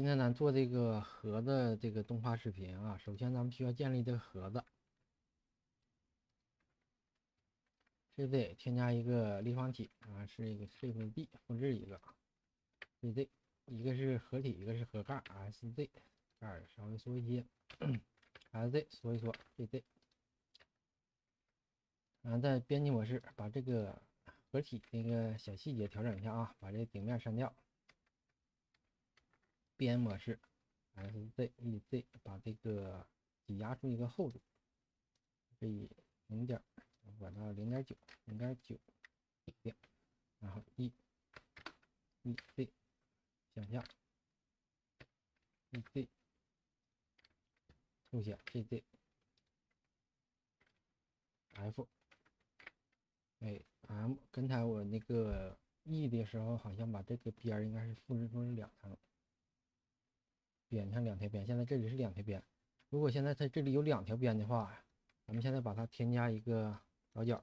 今天咱做这个盒子这个动画视频啊，首先咱们需要建立这个盒子，这得添加一个立方体啊，是一个 Shift D 复制一个 SZ， 一个是合体，一个是盒盖 SZ， 盖稍微缩一些，SZ 缩一缩 SZ， 然后在编辑模式把这个合体那个小细节调整一下啊，把这个顶面删掉，编模式 SZ，把这个挤压出一个厚度，可以管到0.9，点，然后EZ 向下，EZ 凸显 GZ F， M 刚才我那个 E 的时候，好像把这个边应该是复制出2层，扁上2条边，现在这里是2条边。如果现在它这里有2条边的话，咱们现在把它添加一个倒角，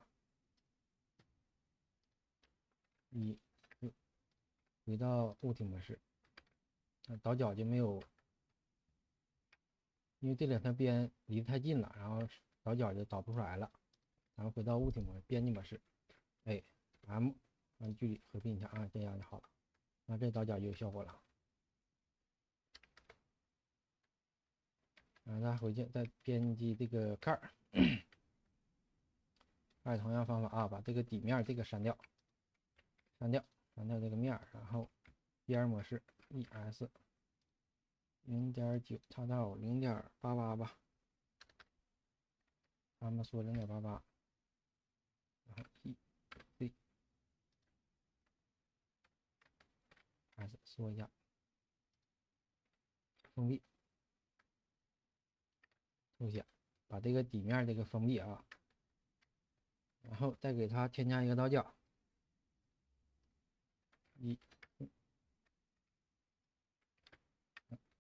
回到物体模式，倒角就没有，因为这2条边离得太近了，然后倒角就导不出来了。然后回到物体模式，编辑模式，M 按距离合并一下啊，这样就好了。那这倒角就有效果了。然后再回去再编辑这个盖儿，盖同样方法啊，把这个底面这个删掉这个面，然后边模式 ES 0.9差到0.88吧，咱们说0.88，然后 EZ S 缩一下，封闭，凸显，把这个底面这个封闭啊，然后再给它添加一个倒角，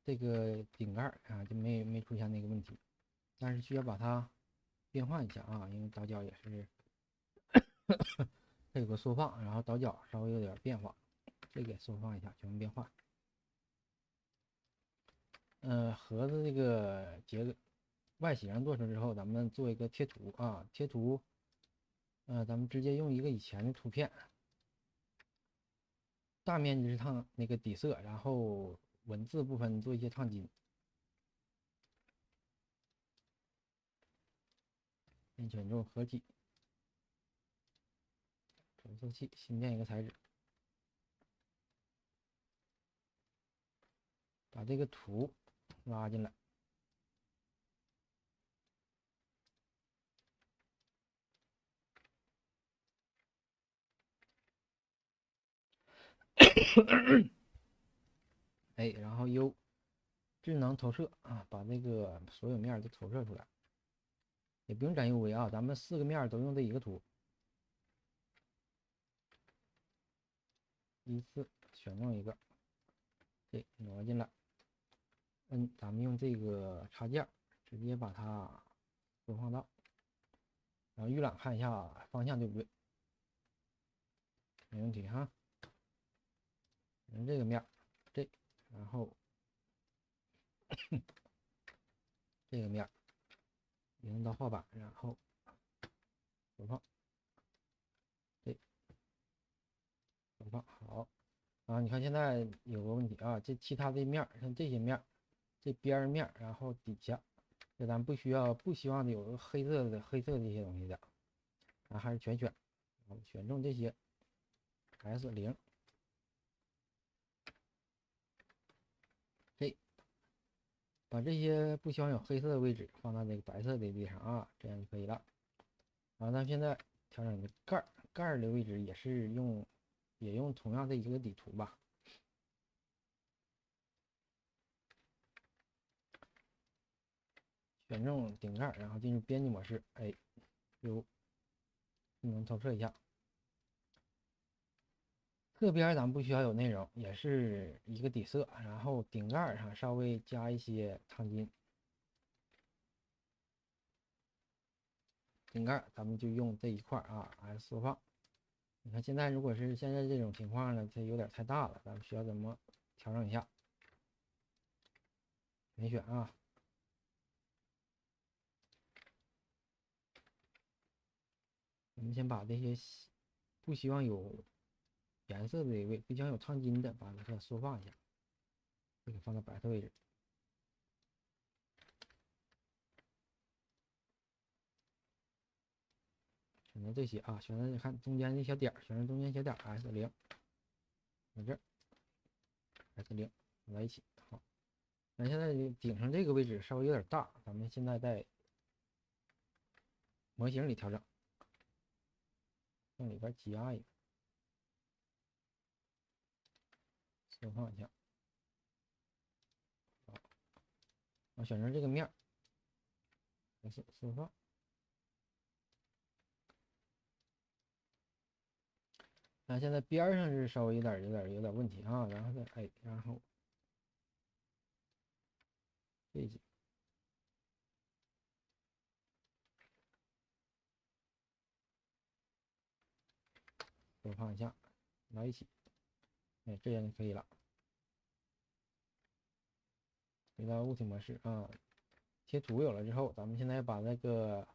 这个顶盖啊就没出现那个问题，但是需要把它变换一下啊，因为倒角也是它有个缩放，然后倒角稍微有点变化，这个缩放一下，全部变换。盒子这个外形做成之后，咱们做一个贴图啊，贴图，咱们直接用一个以前的图片，大面积是烫那个底色，然后文字部分做一些烫金。先选中合体，染色器，新建一个材质，把这个图拉进来。然后 U 智能投射啊，把这个所有面都投射出来，也不用占 UV 啊，咱们4个面都用这一个图，依次选中一个，挪进来，咱们用这个插件直接把它缩放大，然后预览看一下方向对不对，没问题哈。这个面，然后这个面移动到画板，然后缩放，缩放好啊。你看现在有个问题啊，这其他的面像这些面，这边面，然后底下，这咱不希望有个黑色这些东西的，咱还是全选，选中这些 S0，把这些不希望有黑色的位置放到这个白色的地上啊，这样就可以了。然后咱现在调整的盖的位置也用同样的一个底图吧。选中顶盖，然后进入编辑模式，有能投射一下。侧边咱们不需要有内容，也是一个底色，然后顶盖上稍微加一些烫金。顶盖咱们就用这一块啊 ，S 缩放。你看现在如果是现在这种情况呢，它有点太大了，咱们需要怎么调整一下？点选啊。我们先把这些不希望有颜色的位，不希望有烫金的，把它缩放一下，这个放到白色位置。选择这些啊，选择你看中间的小点，选择中间小点 S0，在这儿 S0 放在一起。好，那现在顶上这个位置稍微有点大，咱们现在在模型里调整，往里边加一个，缩放一下。好，我选择这个面，缩放。那现在边上是稍微有点问题啊，然后再然后背景缩放一下，到一起，这样就可以了。回到物体模式啊，贴图有了之后，咱们现在把那个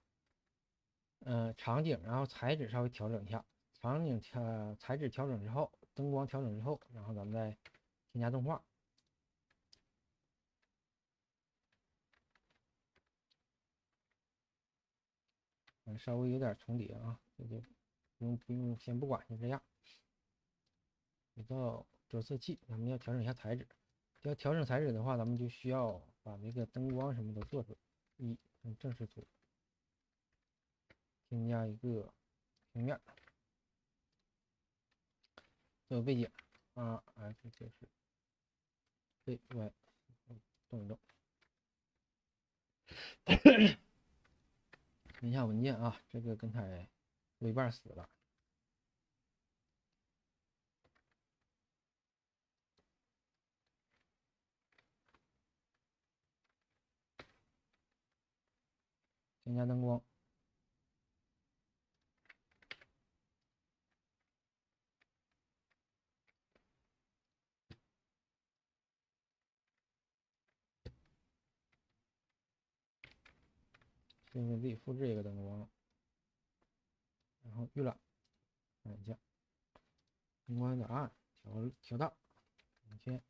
场景，然后材质稍微调整一下。场景材质调整之后，灯光调整之后，然后咱们再添加动画。稍微有点重叠啊，这就不用先不管，就这样。回到着色器，咱们要调整一下材质。要调整材质的话，咱们就需要把这个灯光什么都做出来。正视图，添加一个平面，作为背景，RS 就是AY，动一动。看一下文件啊，这个刚才有一半死了。添加灯光，现在自己复制一个灯光，然后预览，看一下，灯光有点暗，调大，2000。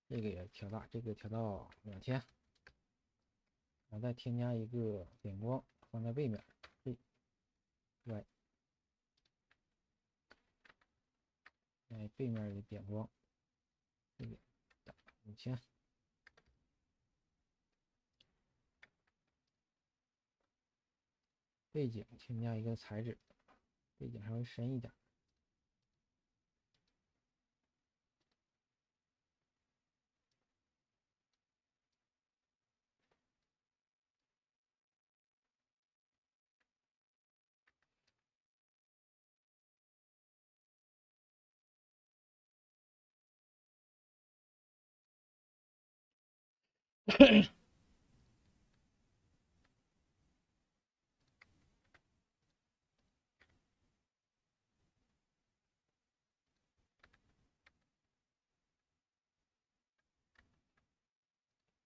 这个也调大，这个调到2000，然后再添加一个点光，放在背面，Y，背面的点光，这个5000。背景添加一个材质，背景稍微深一点。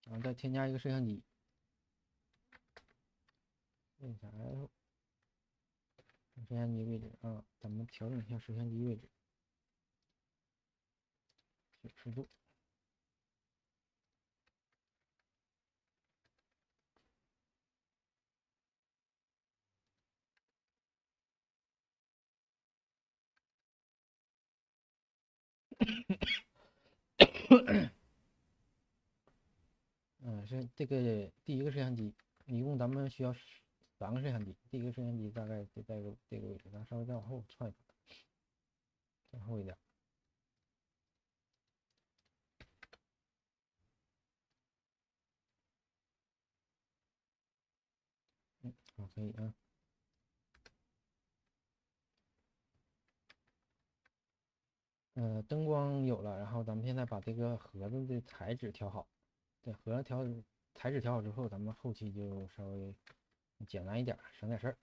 然后再添加一个摄像机，摁下 F， 摄像机位置啊，咱们调整一下摄像机位置，90度。是这个第一个摄像机，一共咱们需要3个摄像机。第一个摄像机大概就在这个位置，咱稍微再往后窜一窜，再后一点。好，可以啊。灯光有了，然后咱们现在把这个盒子的材质调好。对，盒子材质调好之后，咱们后期就稍微简单一点，省点事儿。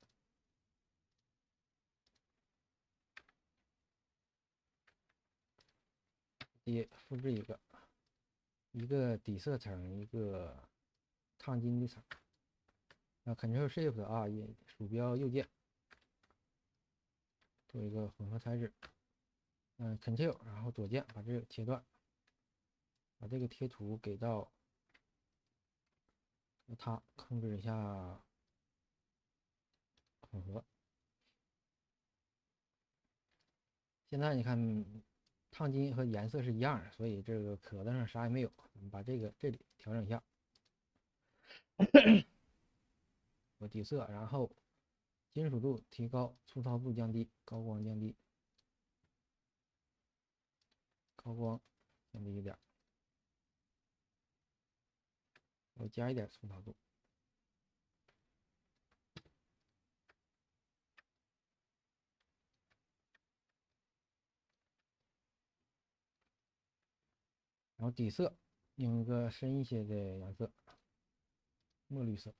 也复制一个底色层，一个烫金的层。Ctrl Shift 啊，也鼠标右键做一个混合材质。Ctrl 然后左键把这个切断，把这个贴图给到它，控制一下混合。现在你看，烫金和颜色是一样的，所以这个壳子上啥也没有。我们把这里调整一下，我底色，然后金属度提高，粗糙度降低，高光降低，高光降低一点，我加一点粗糙度。然后底色用一个深一些的颜色，墨绿色。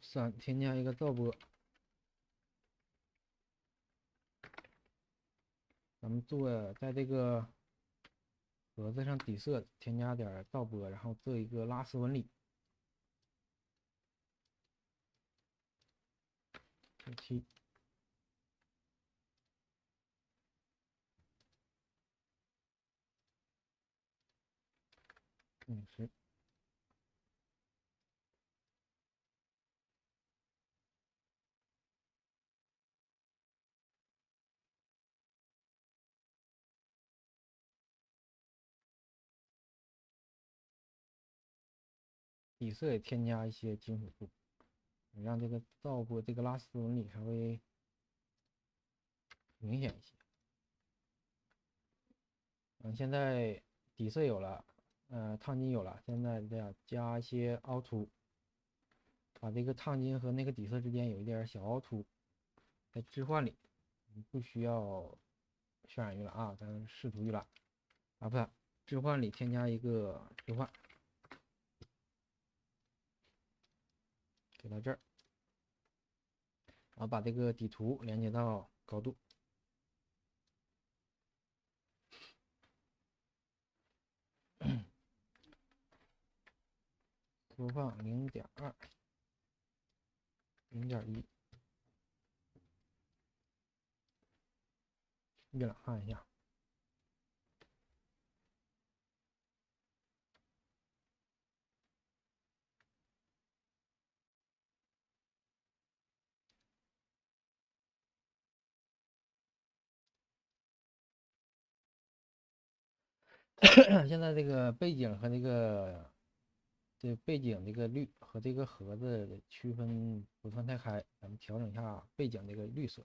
3添加一个噪波，咱们在这个盒子上底色添加点噪波，然后做一个拉丝纹理。17，50。底色也添加一些金属度，让这个噪波这个拉丝纹理稍微明显一些。现在底色有了，烫金有了，现在这样加一些凹凸，把这个烫金和那个底色之间有一点小凹凸，在置换里不需要渲染预览啊，咱视图预览，把置换里添加一个置换，给到这儿，然后把这个底图连接到高度。缩放0.2、0.1，预览看一下。现在这个背景和背景这个绿和这个盒子的区分不算太开，咱们调整一下背景这个绿色，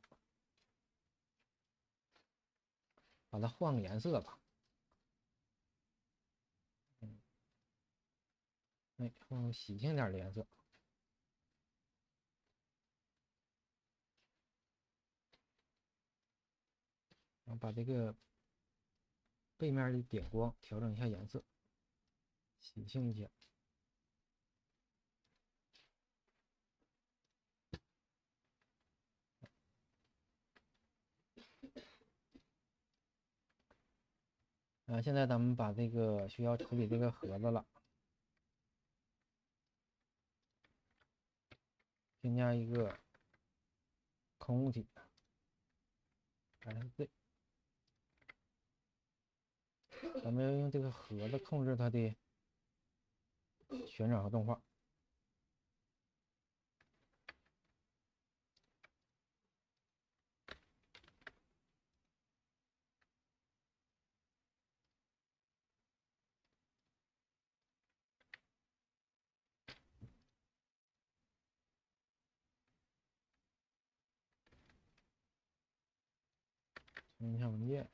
把它换个颜色吧。换个喜庆点的颜色。然后把这个背面的点光调整一下颜色，喜庆一些。现在咱们把这个需要处理这个盒子了，添加一个空物体 ，Z， 咱们要用这个盒子控制它的旋转和动画。存一下文件。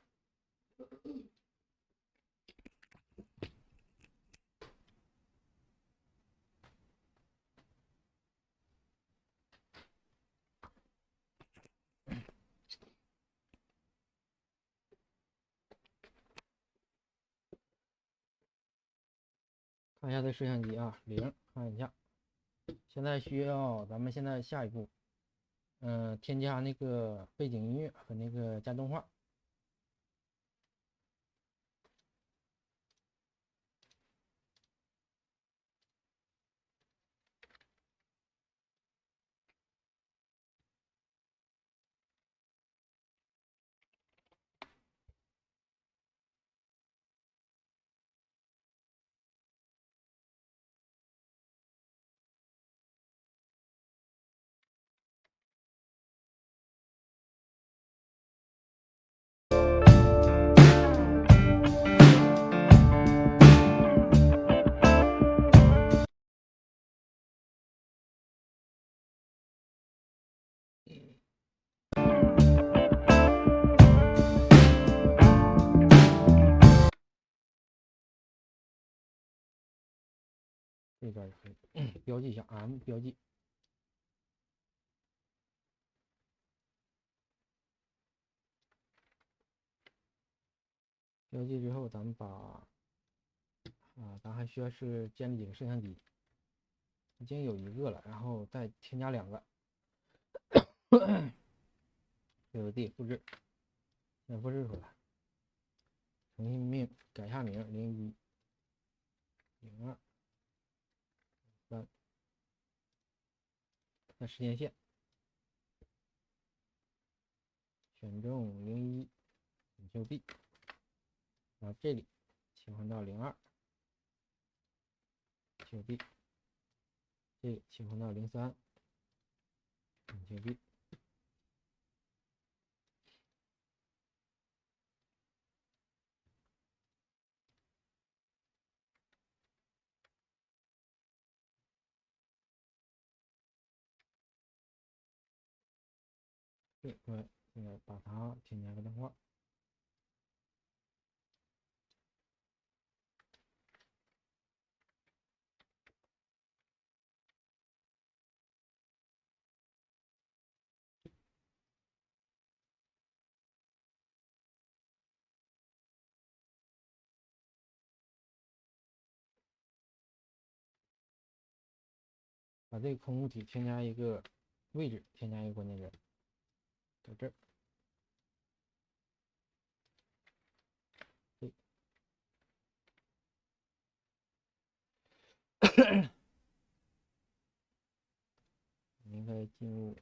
看一下这摄像机啊，0，看一下。现在需要咱们现在下一步，添加那个背景音乐和那个加动画。这边可以标记一下 M 标记。标记之后，咱们把咱还需要是建立几个摄像机，已经有一个了，然后再添加2个。CTRL-D 复制，先复制出来，重新改下名01、02、3，在时间线选中01，点击 B， 然后这里切换到02，点击 B， 这里切换到03，点击 B。对，现在把它添加个动画。把这个空物体添加一个位置，添加一个关键字，在这儿。对，应该进入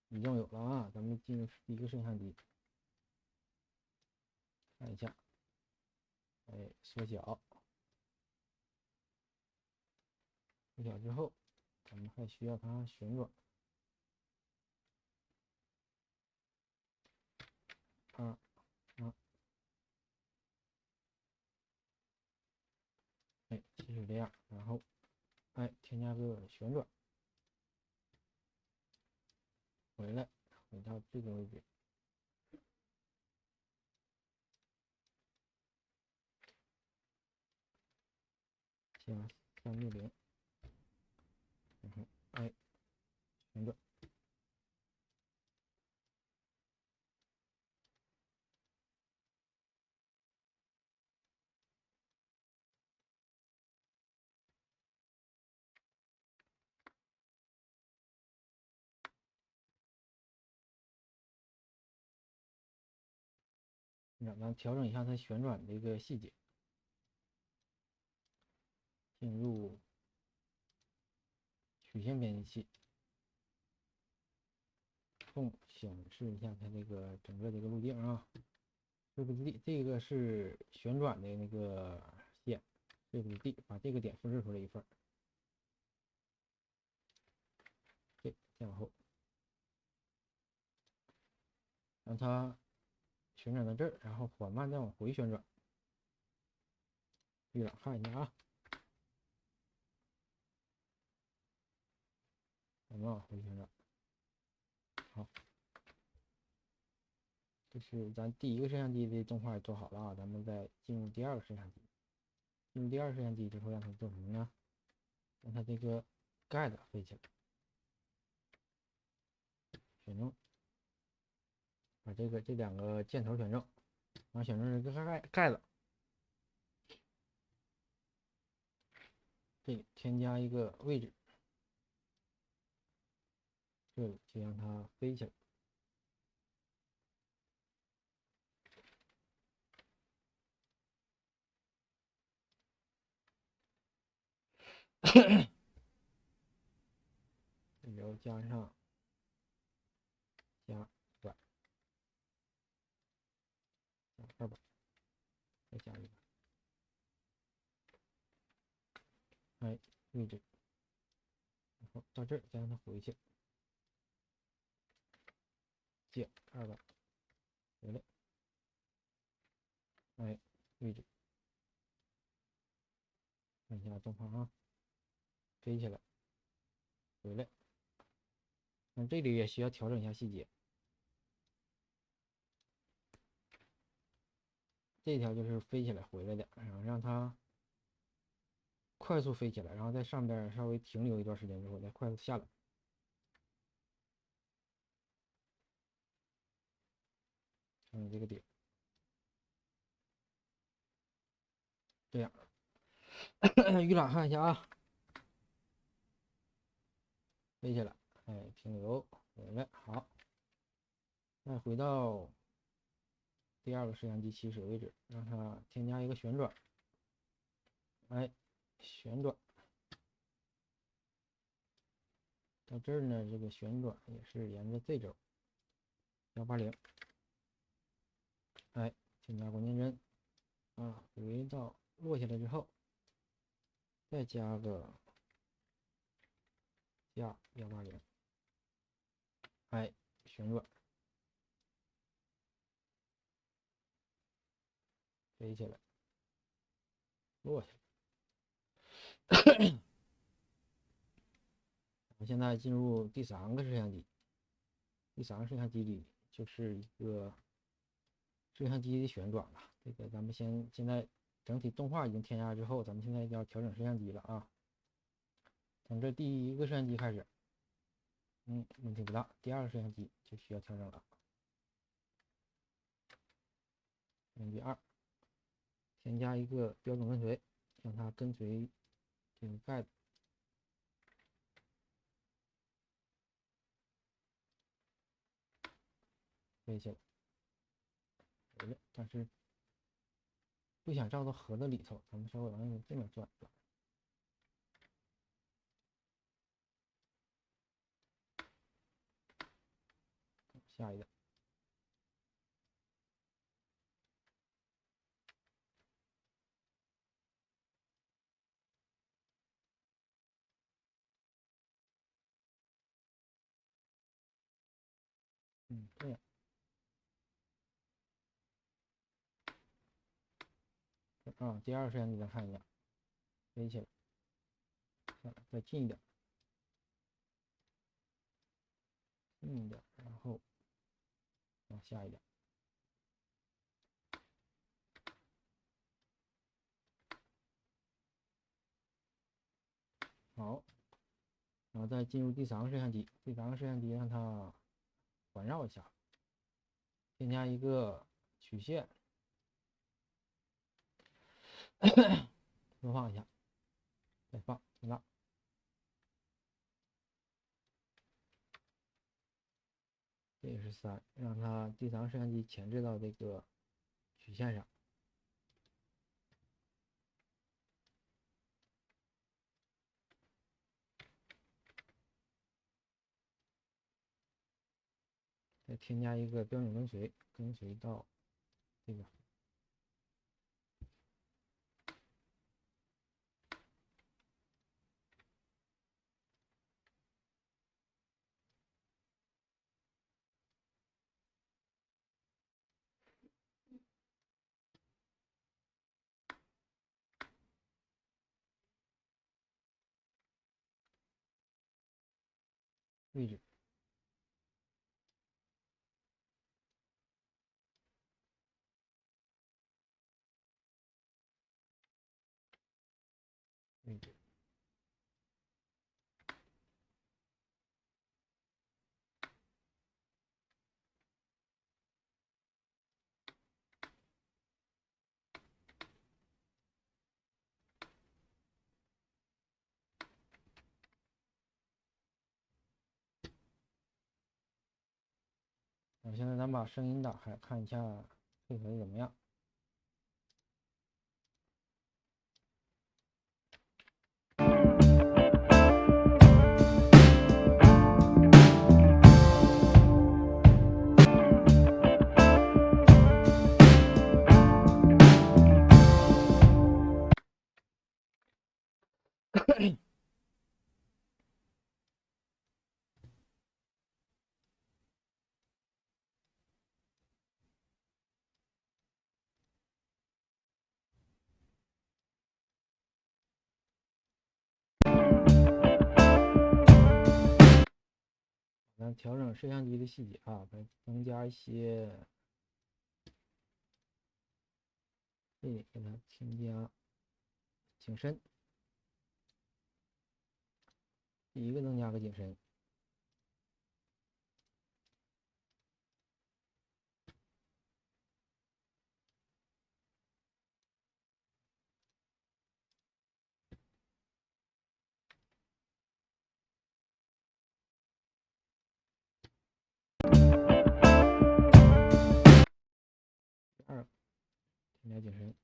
已经有了啊，咱们进入第一个摄像机，看一下，缩小之后，咱们还需要它旋转。就是这样，然后添加个旋转，回到这个位置，加360，然后旋转。咱调整一下它旋转的一个细节，进入曲线编辑器，显示一下它这个整个这个路径啊。这个是旋转的那个线，D 把这个点复制出来一份，再往后，让它旋转到这儿，然后缓慢再往回旋转。预览看一下啊，缓慢往回旋转。好，这是咱第一个摄像机的动画做好了啊，咱们再进入第二个摄像机。进入第二个摄像机之后，让它做什么呢？让它这个盖子飞起来，选中，把这2个箭头选中，然后选中这个盖子，这里添加一个位置，这里就让它飞起来。然后加上加板，加2板，再加1板，哎，位置，然后到这儿再让它回去，接2板，回来，哎，位置，看一下动画啊，飞起来，回来。那这里也需要调整一下细节。这条就是飞起来回来的，然后让它快速飞起来，然后在上边稍微停留一段时间之后再快速下来。这个点，这样预览看一下啊，飞起来，哎，停留回来，好，再回到第2个摄像机起始位置，让它添加一个旋转，哎，旋转到这儿呢，这个旋转也是沿着这轴180，哎，添加关键帧啊，回到落下来之后，再加个加180，哎，旋转飞起来，落下来。我现在进入第3个摄像机，第3个摄像机里就是一个摄像机的旋转了。这个咱们现在整体动画已经添加之后，咱们现在要调整摄像机了啊。从这第1个摄像机开始，问题不大。第2个摄像机就需要调整了。摄像机2，添加一个标准跟随，让它跟随这个盖子。飞起来，回来，但是不想照到盒子里头，咱们稍微往这边转转。下一个，这样啊。第2个摄像机咱看一下，飞起来，再近一点，近一点，然后往下一点。好，然后再进入第3个摄像机，第3个摄像机让它环绕一下，添加一个曲线，播放一下，再放，停了。这也是3，让它第3个摄像机前置到这个曲线上。再添加一个标准跟随，跟随到这个位置，位置。现在咱把声音打开，看一下配合的怎么样。咱调整摄像机的细节啊，增加一些，这里给它添加景深，第一个增加个景深。第二个添加景深。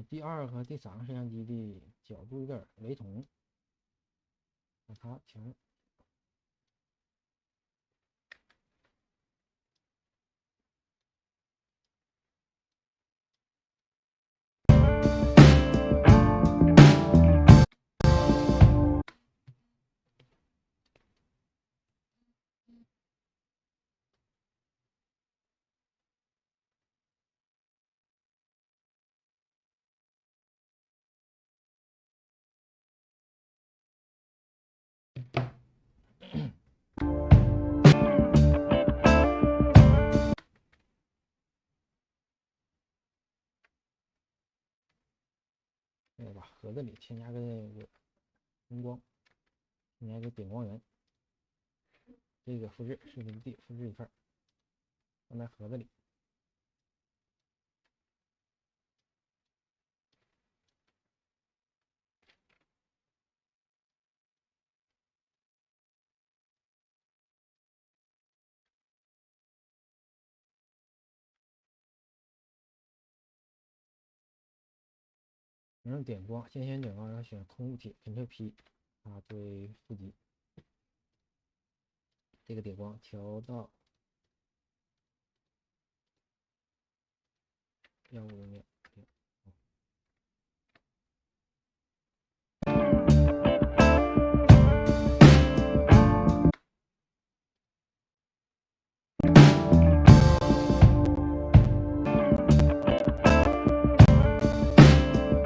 第二和第三个摄像机的角度有点雷同，把它调。把盒子里添加个灯光，添加个点光源，这个复制视频地复制一份，放在盒子里。点光，先选点光，然后选空物体 Ctrl+P 啊，作为负极。这个点光调到150秒。